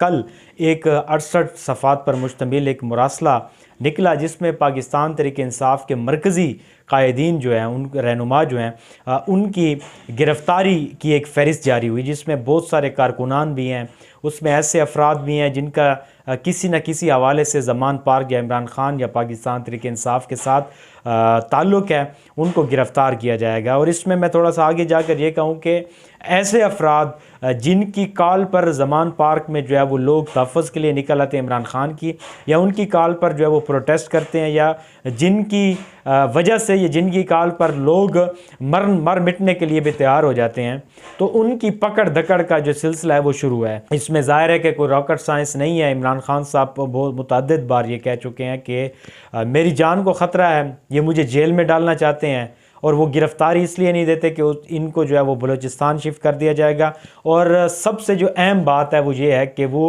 कल एक 68 सफ़ात पर मुश्तमिल एक मुरासला निकला, जिसमें पाकिस्तान तहरीक-ए-इंसाफ के मरकज़ी कायदीन जो हैं, उन रहनुमा जो हैं, उनकी गिरफ़्तारी की एक फ़हरिस्त जारी हुई, जिसमें बहुत सारे कारकुनान भी हैं। उसमें ऐसे अफराद भी हैं जिनका किसी न किसी हवाले से ज़मान पार्क या इमरान ख़ान या पाकिस्तान तहरीक-ए-इंसाफ के साथ ताल्लुक़ है, उनको गिरफ़्तार किया जाएगा। और इसमें मैं थोड़ा सा आगे जाकर ये कहूँ कि ऐसे अफराद जिनकी कॉल पर ज़मान पार्क में जो है वो लोग तहफ़्फ़ुज़ के लिए निकल आते हैं इमरान ख़ान की, या उनकी कॉल पर जो है वो प्रोटेस्ट करते हैं, या जिनकी वजह से ये जिनकी कॉल पर लोग मर मिटने के लिए भी तैयार हो जाते हैं, तो उनकी पकड़ धकड़ का जो सिलसिला है वो शुरू है। इसमें ज़ाहिर है कि कोई रॉकेट साइंस नहीं है। इमरान ख़ान साहब बहुत मुतअद्दिद बार ये कह चुके हैं कि मेरी जान को ख़तरा है, ये मुझे जेल में डालना चाहते हैं, और वो गिरफ़्तारी इसलिए नहीं देते कि इनको जो है वो बलूचिस्तान शिफ्ट कर दिया जाएगा। और सबसे जो अहम बात है वो ये है कि वो